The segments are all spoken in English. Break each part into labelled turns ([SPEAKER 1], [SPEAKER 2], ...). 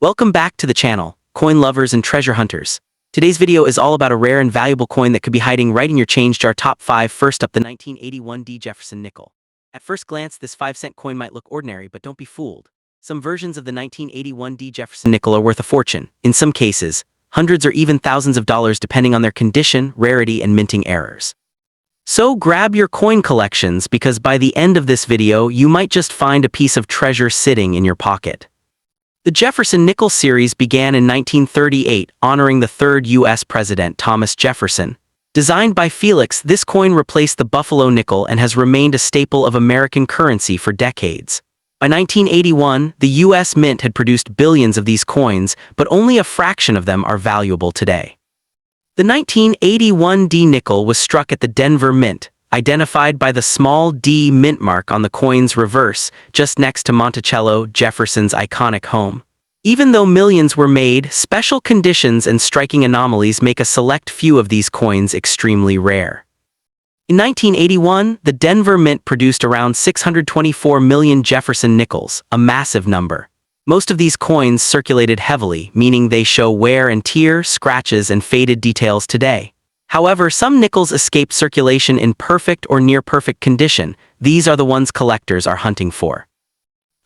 [SPEAKER 1] Welcome back to the channel, coin lovers and treasure hunters. Today's video is all about a rare and valuable coin that could be hiding right in your change jar. Top 5. First up, the 1981 Jefferson Nickel. At first glance, this 5-cent coin might look ordinary, but don't be fooled. Some versions of the 1981 Jefferson Nickel are worth a fortune, in some cases, hundreds or even thousands of dollars depending on their condition, rarity, and minting errors. So grab your coin collections because by the end of this video, you might just find a piece of treasure sitting in your pocket. The Jefferson Nickel series began in 1938, honoring the third U.S. President, Thomas Jefferson. Designed by Felix, this coin replaced the Buffalo nickel and has remained a staple of American currency for decades. By 1981, the U.S. Mint had produced billions of these coins, but only a fraction of them are valuable today. The 1981 nickel was struck at the Denver Mint, identified by the small D mint mark on the coin's reverse, just next to Monticello, Jefferson's iconic home. Even though millions were made, special conditions and striking anomalies make a select few of these coins extremely rare. In 1981, the Denver Mint produced around 624 million Jefferson nickels, a massive number. Most of these coins circulated heavily, meaning they show wear and tear, scratches, and faded details today. However, some nickels escape circulation in perfect or near-perfect condition. These are the ones collectors are hunting for.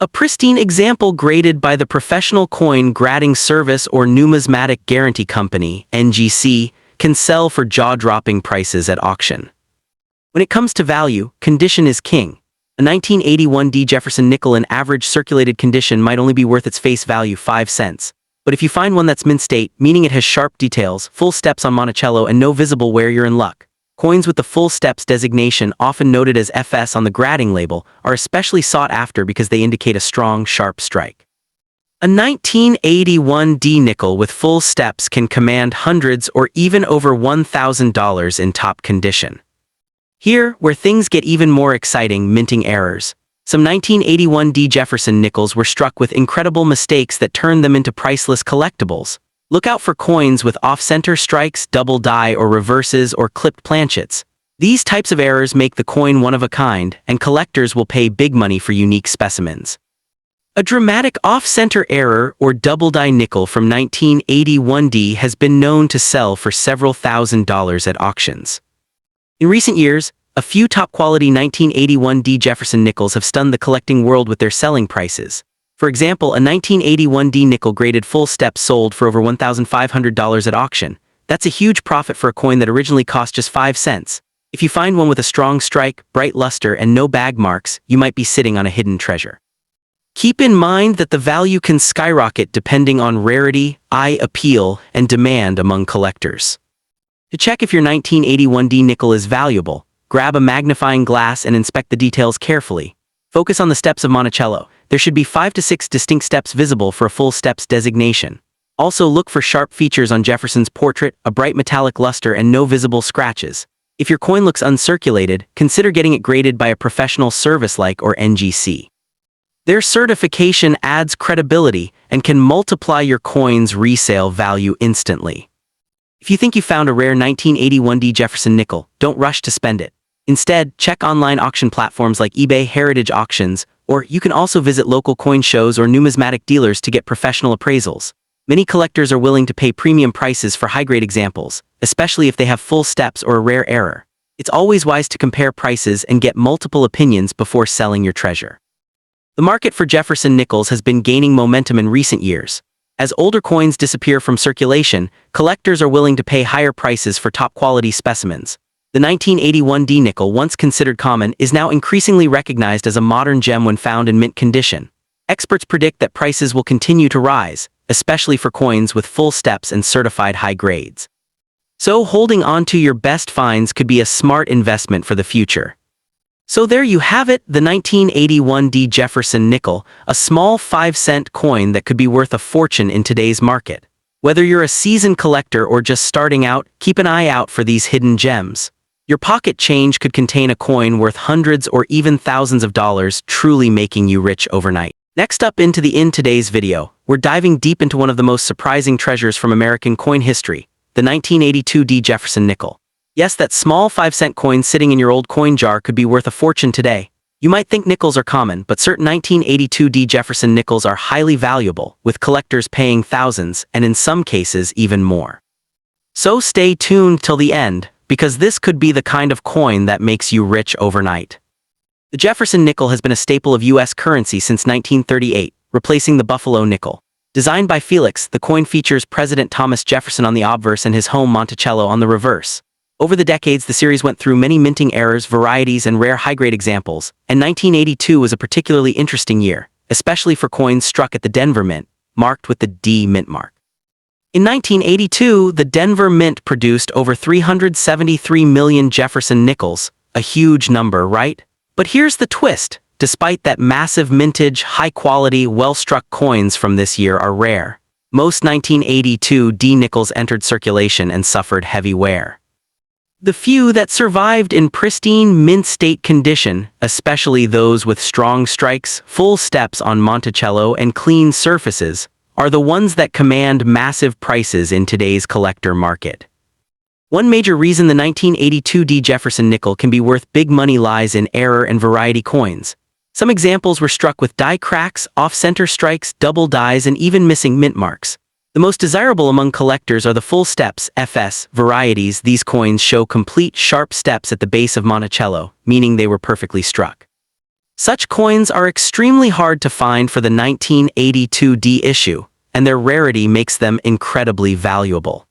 [SPEAKER 1] A pristine example graded by the Professional Coin Grading Service or Numismatic Guarantee Company, NGC, can sell for jaw-dropping prices at auction. When it comes to value, condition is king. A 1981 Jefferson nickel in average circulated condition might only be worth its face value 5 cents. But if you find one that's mint state, meaning it has sharp details, full steps on Monticello, and no visible wear, you're in luck. Coins with the full steps designation, often noted as FS on the grading label, are especially sought after because they indicate a strong, sharp strike. A 1981 nickel with full steps can command hundreds or even over $1,000 in top condition. Here, where things get even more exciting, minting errors. Some 1981 Jefferson nickels were struck with incredible mistakes that turned them into priceless collectibles. Look out for coins with off-center strikes, double die or reverses, or clipped planchets. These types of errors make the coin one of a kind, and collectors will pay big money for unique specimens. A dramatic off-center error or double die nickel from 1981 has been known to sell for several $1,000s at auctions. In recent years, a few top-quality 1981 Jefferson nickels have stunned the collecting world with their selling prices. For example, a 1981 nickel graded full steps sold for over $1,500 at auction. That's a huge profit for a coin that originally cost just 5 cents. If you find one with a strong strike, bright luster, and no bag marks, you might be sitting on a hidden treasure. Keep in mind that the value can skyrocket depending on rarity, eye appeal, and demand among collectors. To check if your 1981 nickel is valuable, grab a magnifying glass and inspect the details carefully. Focus on the steps of Monticello. There should be 5 to 6 distinct steps visible for a full steps designation. Also look for sharp features on Jefferson's portrait, a bright metallic luster, and no visible scratches. If your coin looks uncirculated, consider getting it graded by a professional service like or NGC. Their certification adds credibility and can multiply your coin's resale value instantly. If you think you found a rare 1981 Jefferson nickel, don't rush to spend it. Instead, check online auction platforms like eBay, Heritage Auctions, or you can also visit local coin shows or numismatic dealers to get professional appraisals. Many collectors are willing to pay premium prices for high-grade examples, especially if they have full steps or a rare error. It's always wise to compare prices and get multiple opinions before selling your treasure. The market for Jefferson nickels has been gaining momentum in recent years. As older coins disappear from circulation, collectors are willing to pay higher prices for top-quality specimens. The 1981 nickel, once considered common, is now increasingly recognized as a modern gem when found in mint condition. Experts predict that prices will continue to rise, especially for coins with full steps and certified high grades. So holding on to your best finds could be a smart investment for the future. So there you have it, the 1981 Jefferson Nickel, a small 5-cent coin that could be worth a fortune in today's market. Whether you're a seasoned collector or just starting out, keep an eye out for these hidden gems. Your pocket change could contain a coin worth hundreds or even thousands of dollars, truly making you rich overnight. Next up in today's video, we're diving deep into one of the most surprising treasures from American coin history, the 1982 Jefferson Nickel. Yes, that small 5-cent coin sitting in your old coin jar could be worth a fortune today. You might think nickels are common, but certain 1982 D. Jefferson nickels are highly valuable, with collectors paying thousands, and in some cases even more. So stay tuned till the end, because this could be the kind of coin that makes you rich overnight. The Jefferson nickel has been a staple of U.S. currency since 1938, replacing the Buffalo nickel. Designed by Felix, the coin features President Thomas Jefferson on the obverse and his home Monticello on the reverse. Over the decades, the series went through many minting errors, varieties, and rare high-grade examples, and 1982 was a particularly interesting year, especially for coins struck at the Denver Mint, marked with the D mint mark. In 1982, the Denver Mint produced over 373 million Jefferson nickels, a huge number, right? But here's the twist. Despite that massive mintage, high-quality, well-struck coins from this year are rare. Most 1982 D nickels entered circulation and suffered heavy wear. The few that survived in pristine mint state condition, especially those with strong strikes, full steps on Monticello, and clean surfaces, are the ones that command massive prices in today's collector market. One major reason the 1982 D. Jefferson nickel can be worth big money lies in error and variety coins. Some examples were struck with die cracks, off-center strikes, double dies, and even missing mint marks. The most desirable among collectors are the full steps (FS) varieties. These coins show complete sharp steps at the base of Monticello, meaning they were perfectly struck. Such coins are extremely hard to find for the 1982 D issue, and their rarity makes them incredibly valuable.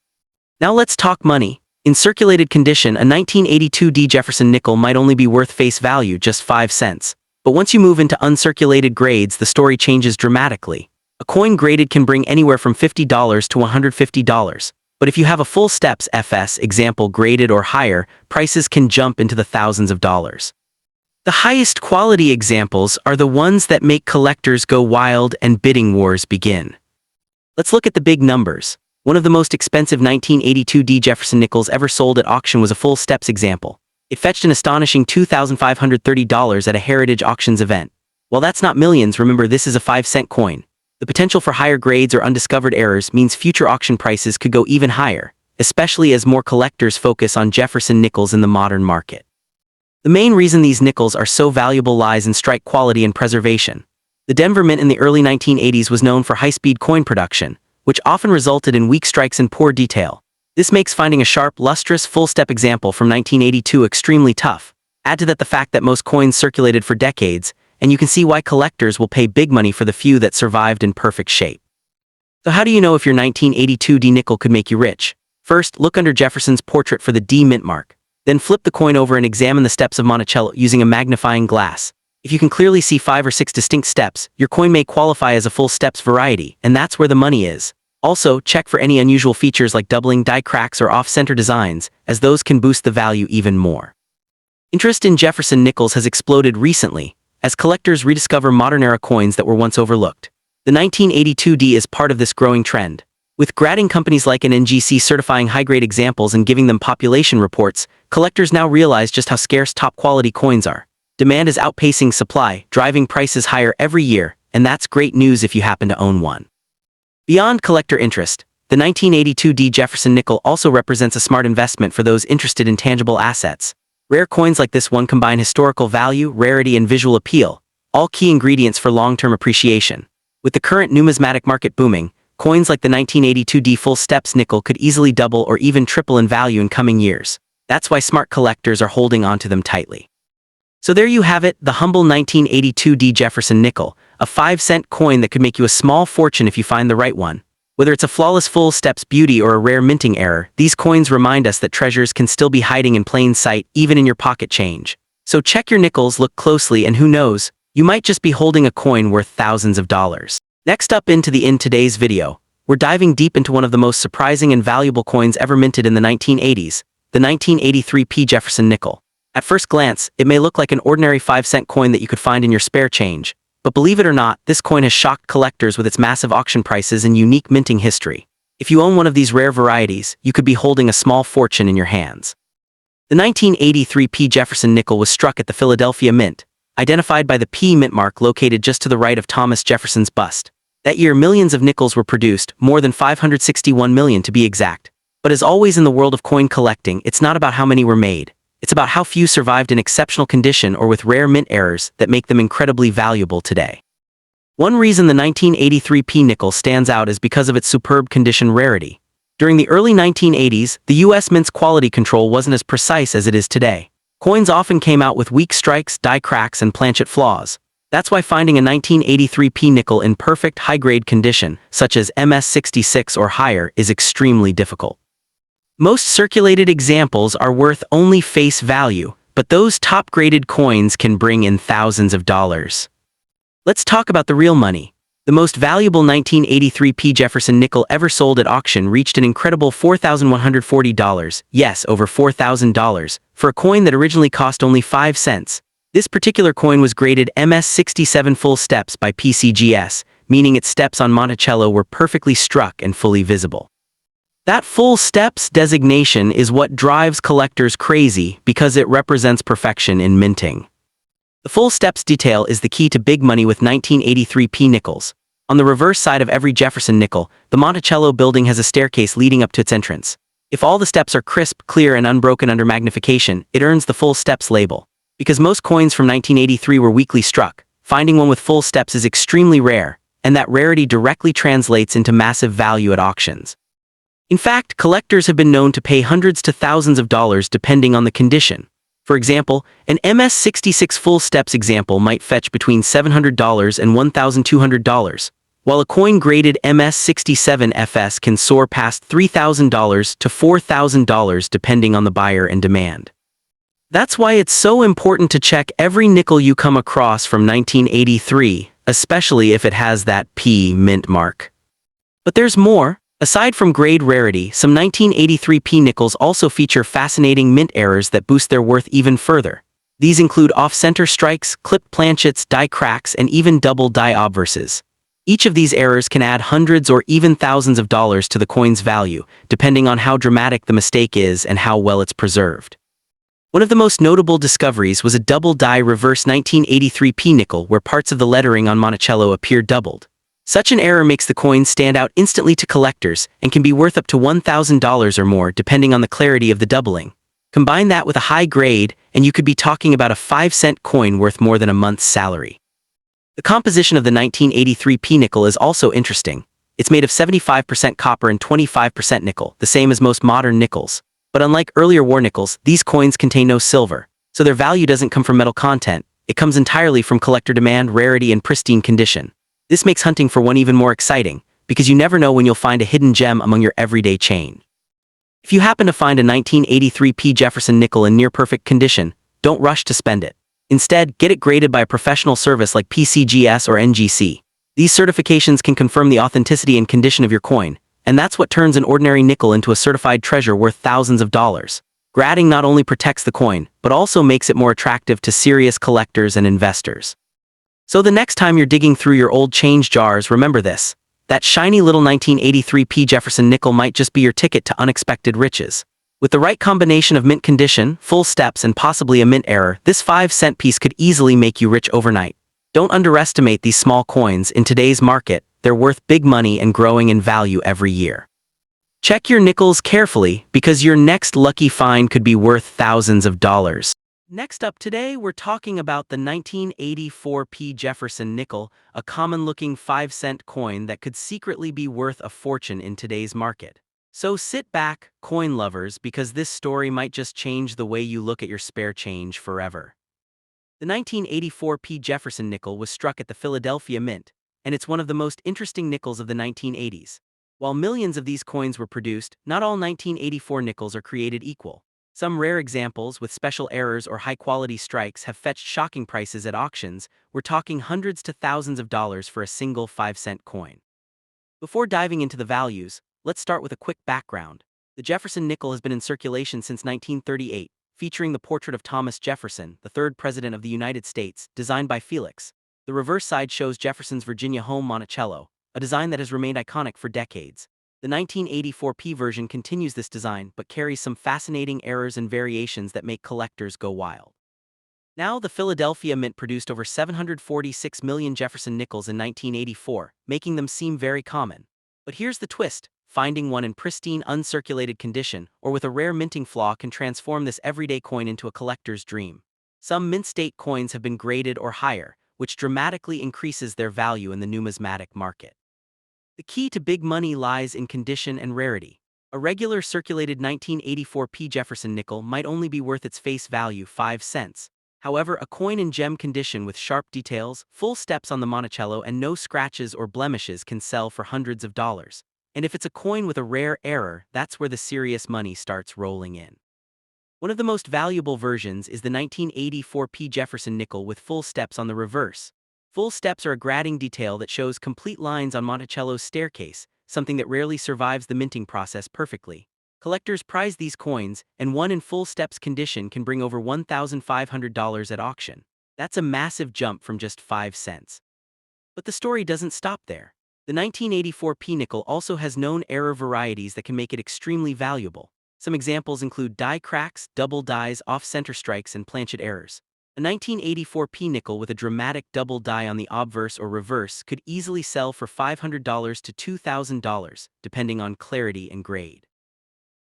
[SPEAKER 1] Now let's talk money. In circulated condition, a 1982 D. Jefferson nickel might only be worth face value, just 5 cents. But once you move into uncirculated grades, the story changes dramatically. A coin graded can bring anywhere from $50 to $150. But if you have a full steps FS example graded or higher, prices can jump into the thousands of dollars. The highest quality examples are the ones that make collectors go wild and bidding wars begin. Let's look at the big numbers. One of the most expensive 1982 D. Jefferson nickels ever sold at auction was a full steps example. It fetched an astonishing $2,530 at a Heritage Auctions event. While that's not millions, remember this is a 5-cent coin. The potential for higher grades or undiscovered errors means future auction prices could go even higher, especially as more collectors focus on Jefferson nickels in the modern market. The main reason these nickels are so valuable lies in strike quality and preservation. The Denver Mint in the early 1980s was known for high-speed coin production, which often resulted in weak strikes and poor detail. This makes finding a sharp, lustrous, full-step example from 1982 extremely tough. Add to that the fact that most coins circulated for decades, and you can see why collectors will pay big money for the few that survived in perfect shape. So how do you know if your 1982 D nickel could make you rich? First, look under Jefferson's portrait for the D mint mark. Then flip the coin over and examine the steps of Monticello using a magnifying glass. If you can clearly see 5 or 6 distinct steps, your coin may qualify as a full steps variety, and that's where the money is. Also, check for any unusual features like doubling, die cracks, or off-center designs, as those can boost the value even more. Interest in Jefferson nickels has exploded recently, as collectors rediscover modern-era coins that were once overlooked. The 1982 D is part of this growing trend. With grading companies like NGC certifying high-grade examples and giving them population reports, collectors now realize just how scarce top-quality coins are. Demand is outpacing supply, driving prices higher every year, and that's great news if you happen to own one. Beyond collector interest, the 1982 D. Jefferson nickel also represents a smart investment for those interested in tangible assets. Rare coins like this one combine historical value, rarity, and visual appeal, all key ingredients for long-term appreciation. With the current numismatic market booming, coins like the 1982 D full steps nickel could easily double or even triple in value in coming years. That's why smart collectors are holding onto them tightly. So there you have it, the humble 1982 D. Jefferson nickel, a 5-cent coin that could make you a small fortune if you find the right one. Whether it's a flawless full steps beauty or a rare minting error, these coins remind us that treasures can still be hiding in plain sight, even in your pocket change. So check your nickels, look closely, and who knows, you might just be holding a coin worth thousands of dollars. Next up in today's video, we're diving deep into one of the most surprising and valuable coins ever minted in the 1980s, the 1983 P. Jefferson nickel. At first glance, it may look like an ordinary 5-cent coin that you could find in your spare change. But believe it or not, this coin has shocked collectors with its massive auction prices and unique minting history. If you own one of these rare varieties, you could be holding a small fortune in your hands. The 1983 P. Jefferson nickel was struck at the Philadelphia Mint, identified by the P mint mark located just to the right of Thomas Jefferson's bust. That year, millions of nickels were produced, more than 561 million to be exact. But as always in the world of coin collecting, it's not about how many were made. It's about how few survived in exceptional condition or with rare mint errors that make them incredibly valuable today. One reason the 1983 P nickel stands out is because of its superb condition rarity. During the early 1980s, the US Mint's quality control wasn't as precise as it is today. Coins often came out with weak strikes, die cracks, and planchet flaws. That's why finding a 1983 P nickel in perfect high-grade condition, such as MS66 or higher, is extremely difficult. Most circulated examples are worth only face value, but those top-graded coins can bring in thousands of dollars. Let's talk about the real money. The most valuable 1983 P Jefferson nickel ever sold at auction reached an incredible $4,140, yes, over $4,000, for a coin that originally cost only 5 cents. This particular coin was graded MS67 full steps by PCGS, meaning its steps on Monticello were perfectly struck and fully visible. That full steps designation is what drives collectors crazy because it represents perfection in minting. The full steps detail is the key to big money with 1983 P nickels. On the reverse side of every Jefferson nickel, the Monticello building has a staircase leading up to its entrance. If all the steps are crisp, clear, and unbroken under magnification, it earns the full steps label. Because most coins from 1983 were weakly struck, finding one with full steps is extremely rare, and that rarity directly translates into massive value at auctions. In fact, collectors have been known to pay hundreds to thousands of dollars depending on the condition. For example, an MS66 full steps example might fetch between $700 and $1,200, while a coin graded MS67 FS can soar past $3,000 to $4,000 depending on the buyer and demand. That's why it's so important to check every nickel you come across from 1983, especially if it has that P mint mark. But there's more. Aside from grade rarity, some 1983 P nickels also feature fascinating mint errors that boost their worth even further. These include off-center strikes, clipped planchets, die cracks, and even double die obverses. Each of these errors can add hundreds or even thousands of dollars to the coin's value, depending on how dramatic the mistake is and how well it's preserved. One of the most notable discoveries was a double die reverse 1983 P nickel where parts of the lettering on Monticello appear doubled. Such an error makes the coin stand out instantly to collectors and can be worth up to $1,000 or more depending on the clarity of the doubling. Combine that with a high grade, and you could be talking about a 5-cent coin worth more than a month's salary. The composition of the 1983 P nickel is also interesting. It's made of 75% copper and 25% nickel, the same as most modern nickels. But unlike earlier war nickels, these coins contain no silver, so their value doesn't come from metal content. It comes entirely from collector demand, rarity, and pristine condition. This makes hunting for one even more exciting, because you never know when you'll find a hidden gem among your everyday chain. If you happen to find a 1983 P Jefferson nickel in near-perfect condition, don't rush to spend it. Instead, get it graded by a professional service like PCGS or NGC. These certifications can confirm the authenticity and condition of your coin, and that's what turns an ordinary nickel into a certified treasure worth thousands of dollars. Grading not only protects the coin, but also makes it more attractive to serious collectors and investors. So the next time you're digging through your old change jars, remember this. That shiny little 1983 P Jefferson nickel might just be your ticket to unexpected riches. With the right combination of mint condition, full steps, and possibly a mint error, this 5-cent piece could easily make you rich overnight. Don't underestimate these small coins. In today's market, they're worth big money and growing in value every year. Check your nickels carefully, because your next lucky find could be worth thousands of dollars. Next up today, we're talking about the 1984 P Jefferson nickel, a common-looking 5-cent coin that could secretly be worth a fortune in today's market. So sit back, coin lovers, because this story might just change the way you look at your spare change forever. The 1984 P Jefferson nickel was struck at the Philadelphia Mint, and it's one of the most interesting nickels of the 1980s. While millions of these coins were produced, not all 1984 nickels are created equal. Some rare examples with special errors or high-quality strikes have fetched shocking prices at auctions. We're talking hundreds to thousands of dollars for a single 5-cent coin. Before diving into the values, let's start with a quick background. The Jefferson nickel has been in circulation since 1938, featuring the portrait of Thomas Jefferson, the third president of the United States, designed by Felix. The reverse side shows Jefferson's Virginia home Monticello, a design that has remained iconic for decades. The 1984 P version continues this design but carries some fascinating errors and variations that make collectors go wild. Now, the Philadelphia Mint produced over 746 million Jefferson nickels in 1984, making them seem very common. But here's the twist. finding one in pristine, uncirculated condition or with a rare minting flaw can transform this everyday coin into a collector's dream. Some mint-state coins have been graded or higher, which dramatically increases their value in the numismatic market. The key to big money lies in condition and rarity. A regular circulated 1984 P. Jefferson nickel might only be worth its face value 5 cents. However, a coin in gem condition with sharp details, full steps on the Monticello, and no scratches or blemishes can sell for hundreds of dollars. And if it's a coin with a rare error, that's where the serious money starts rolling in. One of the most valuable versions is the 1984 P. Jefferson nickel with full steps on the reverse. Full steps are a grading detail that shows complete lines on Monticello's staircase, something that rarely survives the minting process perfectly. Collectors prize these coins, and one in full steps condition can bring over $1,500 at auction. That's a massive jump from just 5 cents. But the story doesn't stop there. The 1984 P nickel also has known error varieties that can make it extremely valuable. Some examples include die cracks, double dies, off-center strikes, and planchet errors. A 1984 P nickel with a dramatic double die on the obverse or reverse could easily sell for $500 to $2,000, depending on clarity and grade.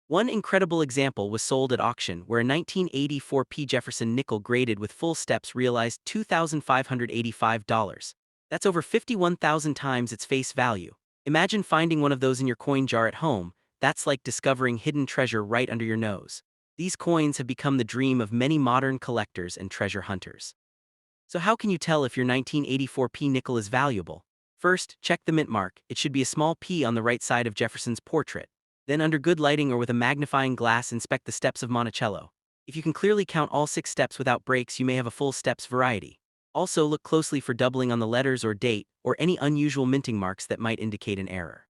[SPEAKER 1] One incredible example was sold at auction where a 1984 P. Jefferson nickel graded with full steps realized $2,585. That's over 51,000 times its face value. Imagine finding one of those in your coin jar at home. That's like discovering hidden treasure right under your nose. These coins have become the dream of many modern collectors and treasure hunters. So how can you tell if your 1984 P nickel is valuable? First, check the mint mark. It should be a small P on the right side of Jefferson's portrait. Then under good lighting or with a magnifying glass, inspect the steps of Monticello. If you can clearly count all 6 steps without breaks, you may have a full steps variety. Also, look closely for doubling on the letters or date, or any unusual minting marks that might indicate an error.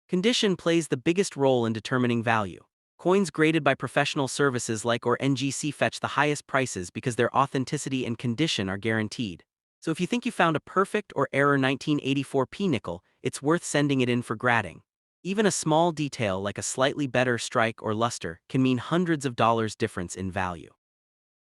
[SPEAKER 1] Condition plays the biggest role in determining value. Coins graded by professional services like or NGC fetch the highest prices because their authenticity and condition are guaranteed. So if you think you found a perfect or error 1984 P nickel, it's worth sending it in for grading. Even a small detail like a slightly better strike or luster can mean hundreds of dollars difference in value.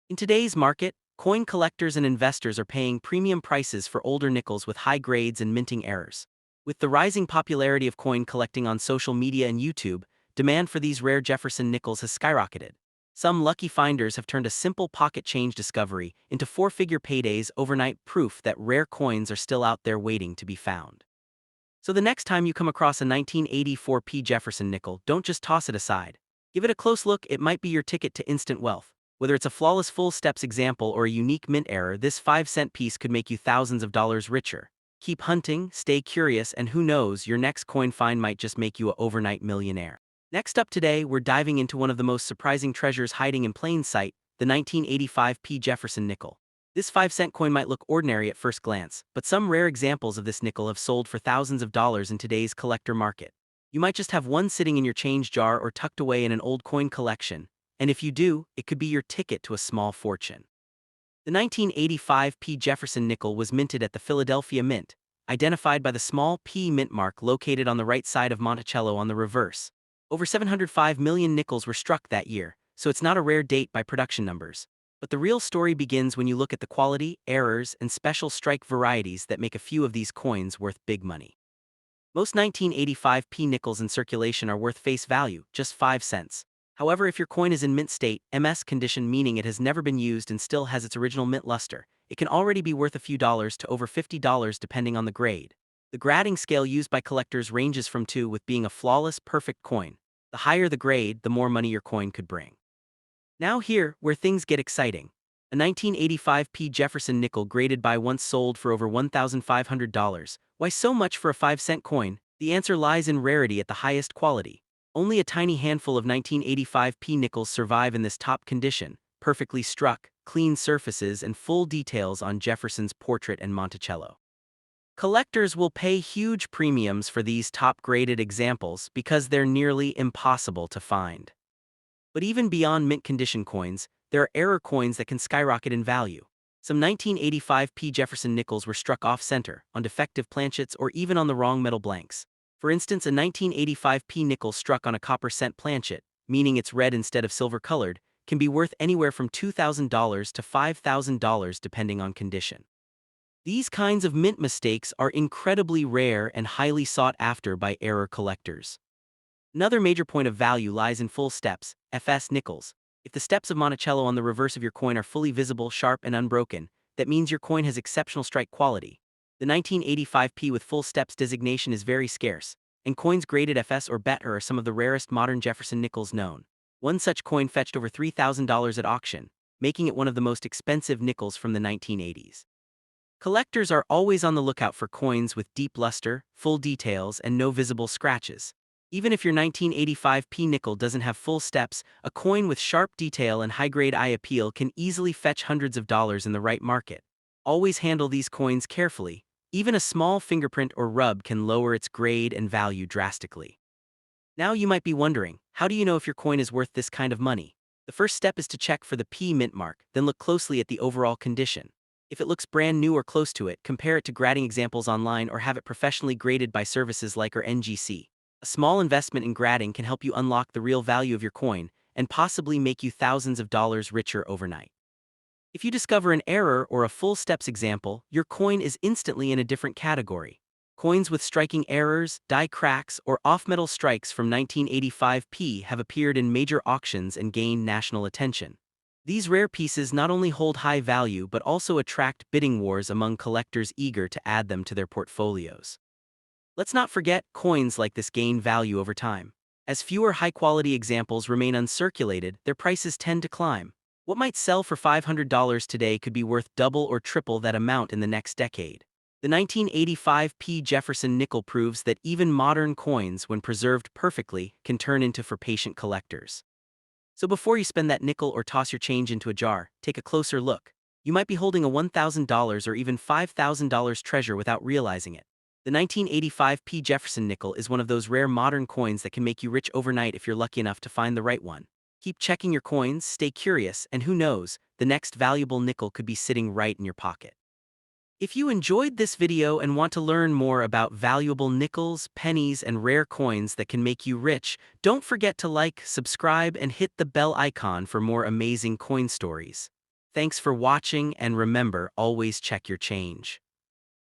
[SPEAKER 1] In today's market, coin collectors and investors are paying premium prices for older nickels with high grades and minting errors. With the rising popularity of coin collecting on social media and YouTube, demand for these rare Jefferson nickels has skyrocketed. Some lucky finders have turned a simple pocket change discovery into 4-figure paydays overnight, proof that rare coins are still out there waiting to be found. So the next time you come across a 1984 P. Jefferson nickel, don't just toss it aside. Give it a close look. It might be your ticket to instant wealth. Whether it's a flawless full steps example or a unique mint error, this 5-cent piece could make you thousands of dollars richer. Keep hunting, stay curious, and who knows, your next coin find might just make you an overnight millionaire. Next up today, we're diving into one of the most surprising treasures hiding in plain sight, the 1985 P. Jefferson nickel. This 5-cent coin might look ordinary at first glance, but some rare examples of this nickel have sold for thousands of dollars in today's collector market. You might just have one sitting in your change jar or tucked away in an old coin collection, and if you do, it could be your ticket to a small fortune. The 1985 P. Jefferson nickel was minted at the Philadelphia Mint, identified by the small P mint mark located on the right side of Monticello on the reverse. Over 705 million nickels were struck that year, so it's not a rare date by production numbers. But the real story begins when you look at the quality, errors, and special strike varieties that make a few of these coins worth big money. Most 1985 P nickels in circulation are worth face value, just 5 cents. However, if your coin is in mint state, MS condition, meaning it has never been used and still has its original mint luster, it can already be worth a few dollars to over $50 depending on the grade. The grading scale used by collectors ranges from 2 with being a flawless, perfect coin. The higher the grade, the more money your coin could bring. Now here, where things get exciting. A 1985 P. Jefferson nickel graded by once sold for over $1,500. Why so much for a 5-cent coin? The answer lies in rarity at the highest quality. Only a tiny handful of 1985 P nickels survive in this top condition, perfectly struck, clean surfaces, and full details on Jefferson's portrait and Monticello. Collectors will pay huge premiums for these top-graded examples because they're nearly impossible to find. But even beyond mint condition coins, there are error coins that can skyrocket in value. Some 1985 P. Jefferson nickels were struck off-center, on defective planchets, or even on the wrong metal blanks. For instance, a 1985 P nickel struck on a copper cent planchet, meaning it's red instead of silver-colored, can be worth anywhere from $2,000 to $5,000 depending on condition. These kinds of mint mistakes are incredibly rare and highly sought after by error collectors. Another major point of value lies in full steps, FS nickels. If the steps of Monticello on the reverse of your coin are fully visible, sharp, and unbroken, that means your coin has exceptional strike quality. The 1985p with full steps designation is very scarce, and coins graded FS or better are some of the rarest modern Jefferson nickels known. One such coin fetched over $3,000 at auction, making it one of the most expensive nickels from the 1980s. Collectors are always on the lookout for coins with deep luster, full details, and no visible scratches. Even if your 1985p nickel doesn't have full steps, a coin with sharp detail and high-grade eye appeal can easily fetch hundreds of dollars in the right market. Always handle these coins carefully. Even a small fingerprint or rub can lower its grade and value drastically. Now you might be wondering, how do you know if your coin is worth this kind of money? The first step is to check for the P mint mark, then look closely at the overall condition. If it looks brand new or close to it, compare it to grading examples online or have it professionally graded by services like our NGC. A small investment in grading can help you unlock the real value of your coin and possibly make you thousands of dollars richer overnight. If you discover an error or a full steps example, your coin is instantly in a different category. Coins with striking errors, die cracks, or off-metal strikes from 1985p have appeared in major auctions and gained national attention. These rare pieces not only hold high value but also attract bidding wars among collectors eager to add them to their portfolios. Let's not forget, coins like this gain value over time. As fewer high-quality examples remain uncirculated, their prices tend to climb. What might sell for $500 today could be worth double or triple that amount in the next decade. The 1985p Jefferson nickel proves that even modern coins, when preserved perfectly, can turn into for patient collectors. So before you spend that nickel or toss your change into a jar, take a closer look. You might be holding a $1,000 or even $5,000 treasure without realizing it. The 1985p Jefferson nickel is one of those rare modern coins that can make you rich overnight if you're lucky enough to find the right one. Keep checking your coins, stay curious, and who knows, the next valuable nickel could be sitting right in your pocket. If you enjoyed this video and want to learn more about valuable nickels, pennies, and rare coins that can make you rich, don't forget to like, subscribe, and hit the bell icon for more amazing coin stories. Thanks for watching, and remember, always check your change.